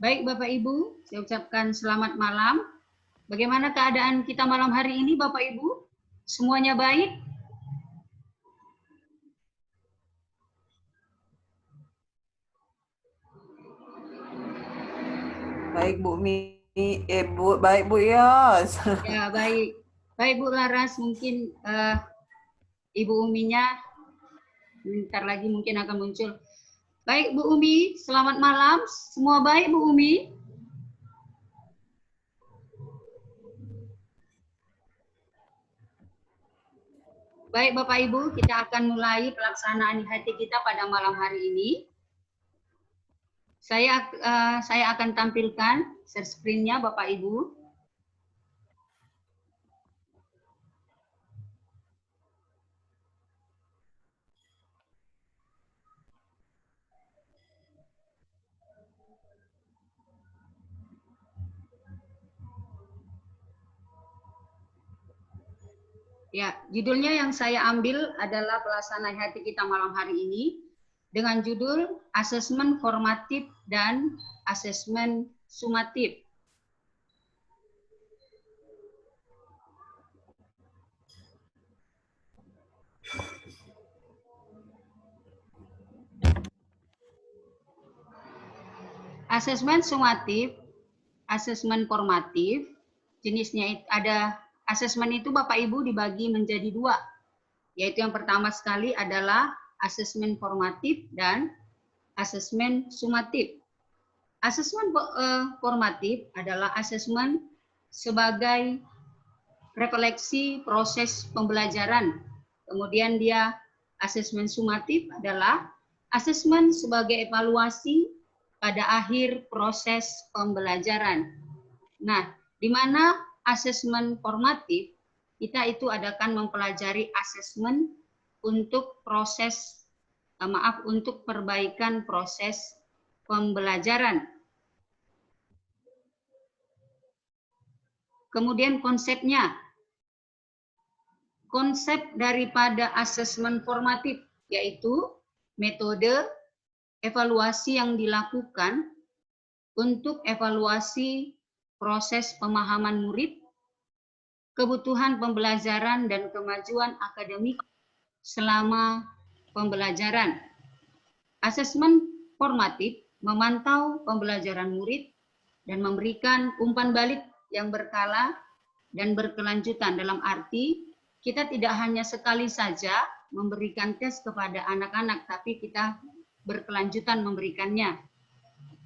Baik Bapak Ibu, saya ucapkan selamat malam. Bagaimana keadaan kita malam hari ini Bapak Ibu? Semuanya baik? Baik Bu baik Bu Yos. Ya baik. Baik Bu Laras, mungkin Ibu Uminya bentar lagi mungkin akan muncul. Baik Bu Umi, selamat malam. Semua baik Bu Umi? Baik Bapak Ibu, kita akan mulai pelaksanaan IHT kita pada malam hari ini. Saya akan tampilkan share screen-nya Bapak Ibu. Ya, judulnya yang saya ambil adalah pelaksanaan IHT kita malam hari ini dengan judul asesmen formatif dan asesmen sumatif. Asesmen sumatif, asesmen formatif, jenisnya ada asesmen itu Bapak Ibu dibagi menjadi dua, yaitu yang pertama sekali adalah asesmen formatif dan asesmen sumatif. Asesmen formatif adalah asesmen sebagai refleksi proses pembelajaran. Kemudian dia asesmen sumatif adalah asesmen sebagai evaluasi pada akhir proses pembelajaran. Nah, di mana asesmen formatif kita itu adakan mempelajari asesmen untuk proses untuk perbaikan proses pembelajaran. Kemudian konsepnya. Konsep daripada asesmen formatif yaitu metode evaluasi yang dilakukan untuk evaluasi proses pemahaman murid, kebutuhan pembelajaran dan kemajuan akademik selama pembelajaran. Asesmen formatif memantau pembelajaran murid dan memberikan umpan balik yang berkala dan berkelanjutan, dalam arti kita tidak hanya sekali saja memberikan tes kepada anak-anak, tapi kita berkelanjutan memberikannya.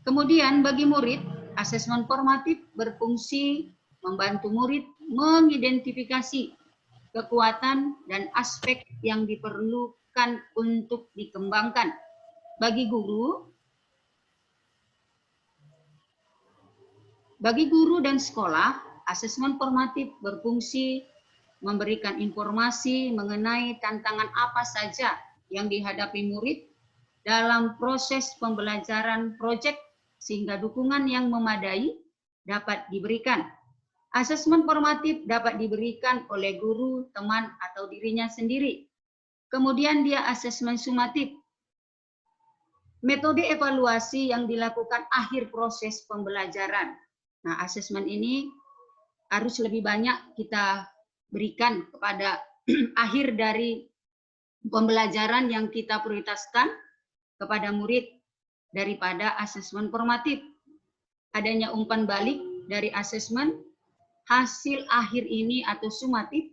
Kemudian bagi murid, asesmen formatif berfungsi membantu murid mengidentifikasi kekuatan dan aspek yang diperlukan untuk dikembangkan. Bagi guru dan sekolah, asesmen formatif berfungsi memberikan informasi mengenai tantangan apa saja yang dihadapi murid dalam proses pembelajaran proyek sehingga dukungan yang memadai dapat diberikan. Asesmen formatif dapat diberikan oleh guru, teman, atau dirinya sendiri. Kemudian dia asesmen sumatif. Metode evaluasi yang dilakukan akhir proses pembelajaran. Nah, asesmen ini harus lebih banyak kita berikan kepada akhir dari pembelajaran yang kita prioritaskan kepada murid daripada asesmen formatif. Adanya umpan balik dari asesmen, hasil akhir ini atau sumatif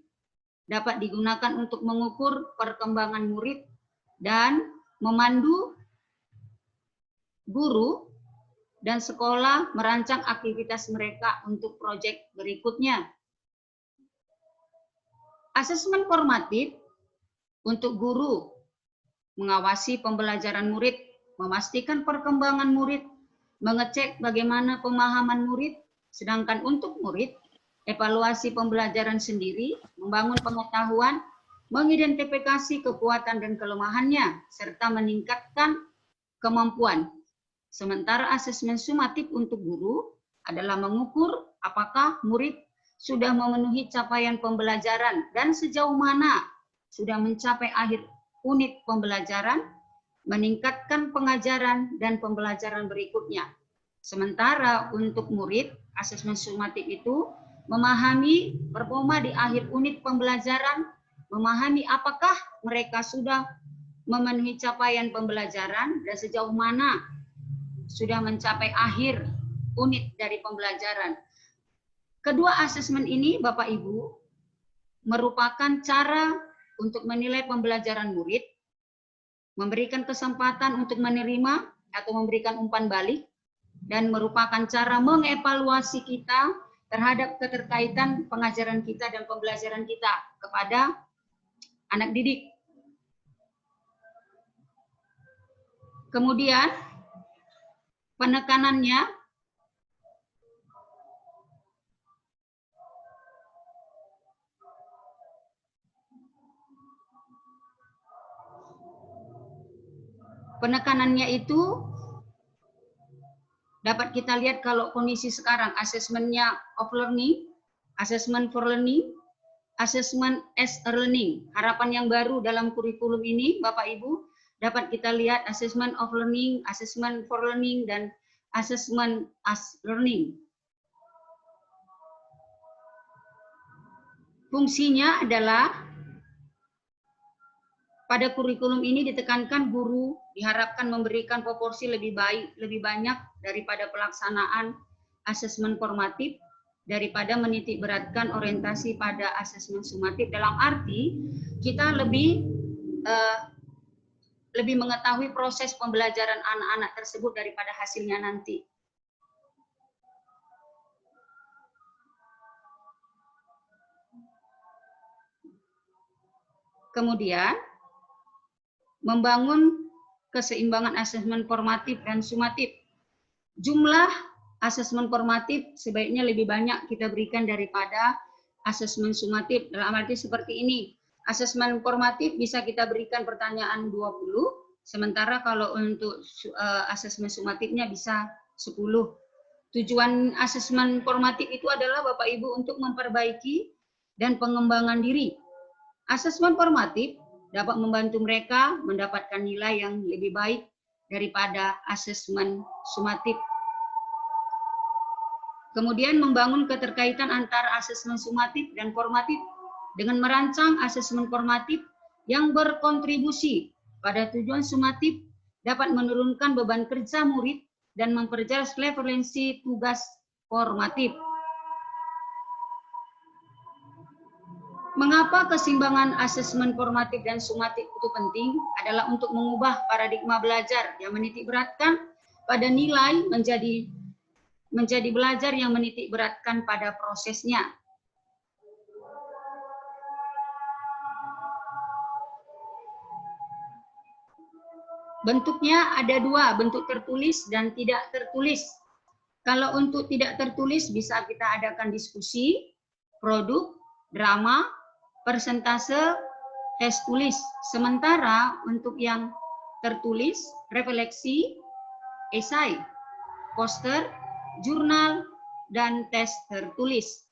dapat digunakan untuk mengukur perkembangan murid dan memandu guru dan sekolah merancang aktivitas mereka untuk proyek berikutnya. Asesmen formatif untuk guru mengawasi pembelajaran murid, memastikan perkembangan murid, mengecek bagaimana pemahaman murid, sedangkan untuk murid, evaluasi pembelajaran sendiri, membangun pengetahuan, mengidentifikasi kekuatan dan kelemahannya, serta meningkatkan kemampuan. Sementara asesmen sumatif untuk guru adalah mengukur apakah murid sudah memenuhi capaian pembelajaran dan sejauh mana sudah mencapai akhir unit pembelajaran, meningkatkan pengajaran dan pembelajaran berikutnya. Sementara untuk murid, asesmen sumatif itu memahami performa di akhir unit pembelajaran, memahami apakah mereka sudah memenuhi capaian pembelajaran dan sejauh mana sudah mencapai akhir unit dari pembelajaran. Kedua asesmen ini, Bapak Ibu, merupakan cara untuk menilai pembelajaran murid, memberikan kesempatan untuk menerima atau memberikan umpan balik, dan merupakan cara mengevaluasi kita terhadap keterkaitan pengajaran kita dan pembelajaran kita kepada anak didik. Kemudian penekanannya itu dapat kita lihat kalau kondisi sekarang asesmennya of learning, assessment for learning, assessment as a learning. Harapan yang baru dalam kurikulum ini, Bapak Ibu, dapat kita lihat assessment of learning, assessment for learning, dan assessment as learning. Fungsinya adalah pada kurikulum ini ditekankan guru diharapkan memberikan proporsi lebih banyak daripada pelaksanaan asesmen formatif daripada menitik beratkan orientasi pada asesmen sumatif, dalam arti kita lebih mengetahui proses pembelajaran anak-anak tersebut daripada hasilnya nanti. Kemudian membangun keseimbangan asesmen formatif dan sumatif. Jumlah asesmen formatif sebaiknya lebih banyak kita berikan daripada asesmen sumatif. Dalam arti seperti ini, asesmen formatif bisa kita berikan pertanyaan 20, sementara kalau untuk asesmen sumatifnya bisa 10. Tujuan asesmen formatif itu adalah Bapak Ibu untuk memperbaiki dan pengembangan diri. Asesmen formatif dapat membantu mereka mendapatkan nilai yang lebih baik daripada asesmen sumatif. Kemudian membangun keterkaitan antara asesmen sumatif dan formatif dengan merancang asesmen formatif yang berkontribusi pada tujuan sumatif dapat menurunkan beban kerja murid dan memperjelas relevansi tugas formatif. Mengapa keseimbangan asesmen formatif dan sumatif itu penting? Adalah untuk mengubah paradigma belajar yang menitik beratkan pada nilai menjadi belajar yang menitik beratkan pada prosesnya. Bentuknya ada dua, bentuk tertulis dan tidak tertulis. Kalau untuk tidak tertulis bisa kita adakan diskusi, produk, drama, persentase, tes tulis. Sementara untuk yang tertulis, refleksi, esai, poster, jurnal, dan tes tertulis.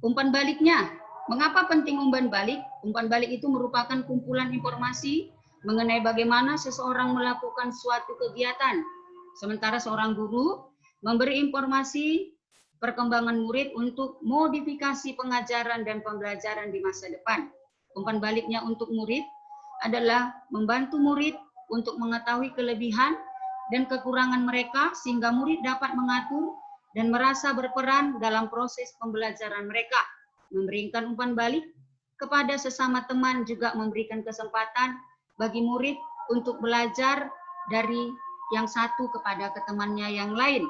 Umpan baliknya, mengapa penting umpan balik? Umpan balik itu merupakan kumpulan informasi mengenai bagaimana seseorang melakukan suatu kegiatan. Sementara seorang guru memberi informasi perkembangan murid untuk modifikasi pengajaran dan pembelajaran di masa depan. Umpan baliknya untuk murid adalah membantu murid untuk mengetahui kelebihan dan kekurangan mereka sehingga murid dapat mengatur dan merasa berperan dalam proses pembelajaran mereka. Memberikan umpan balik kepada sesama teman juga memberikan kesempatan bagi murid untuk belajar dari yang satu kepada temannya yang lain.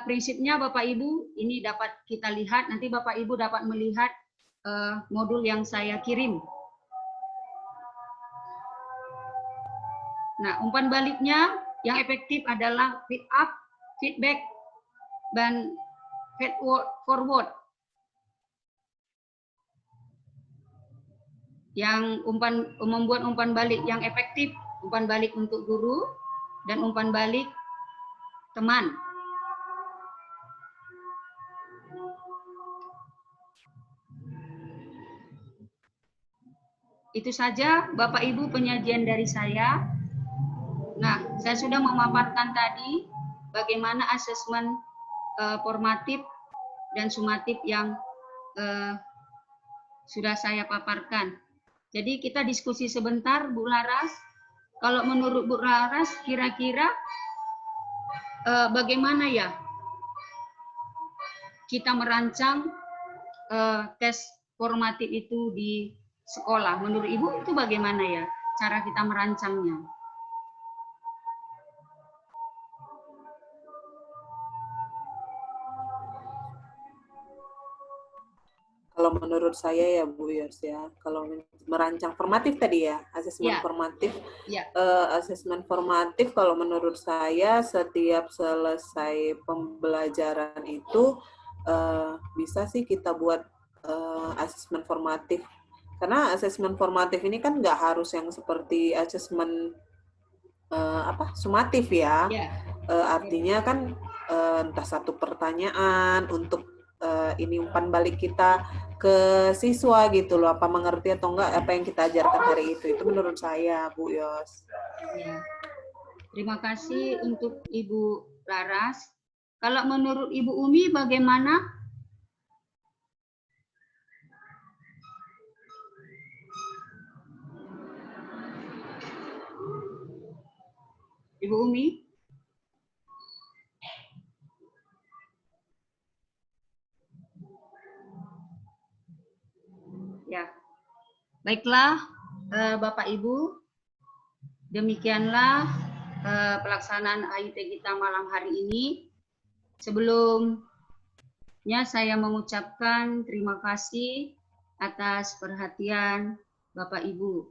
Prinsipnya Bapak Ibu ini dapat kita lihat, nanti Bapak Ibu dapat melihat modul yang saya kirim. Nah, umpan baliknya yang efektif adalah feed up, feedback, dan feed forward. Yang membuat umpan balik yang efektif, umpan balik untuk guru dan umpan balik teman. itu saja Bapak Ibu penyajian dari saya. Nah, saya sudah memaparkan tadi bagaimana asesmen formatif dan sumatif yang sudah saya paparkan. Jadi kita diskusi sebentar, Bu Laras. Kalau menurut Bu Laras, kira-kira bagaimana ya kita merancang tes formatif itu di sekolah? Menurut Ibu itu bagaimana ya cara kita merancangnya? Kalau menurut saya ya Bu Yos ya, kalau merancang formatif tadi ya, asesmen Ya, formatif, ya, asesmen formatif kalau menurut saya setiap selesai pembelajaran itu bisa sih kita buat asesmen formatif. Karena asesmen formatif ini kan nggak harus yang seperti asesmen sumatif ya. ya. Artinya kan entah satu pertanyaan untuk ini umpan balik kita ke siswa gitu loh, apa mengerti atau enggak apa yang kita ajarkan hari itu menurut saya Bu Yos. Ya. Terima kasih untuk Ibu Laras. Kalau menurut Ibu Umi bagaimana? Ibu Umi? Ya, baiklah Bapak Ibu, demikianlah pelaksanaan AIT kita malam hari ini. Sebelumnya saya mengucapkan terima kasih atas perhatian Bapak Ibu.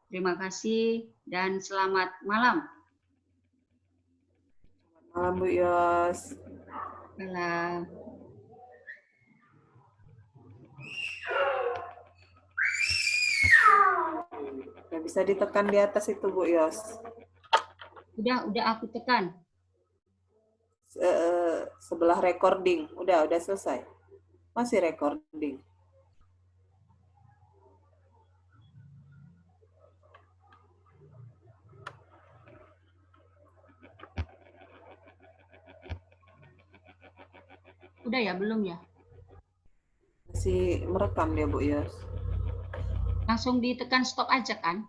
Terima kasih dan selamat malam. Malam Bu Yos. Malam. Ya, bisa ditekan di atas itu Bu Yos. Udah aku tekan. Sebelah recording, udah selesai. Masih recording. Udah ya, belum ya? Masih merekam ya Bu Yos. Langsung ditekan stop aja kan?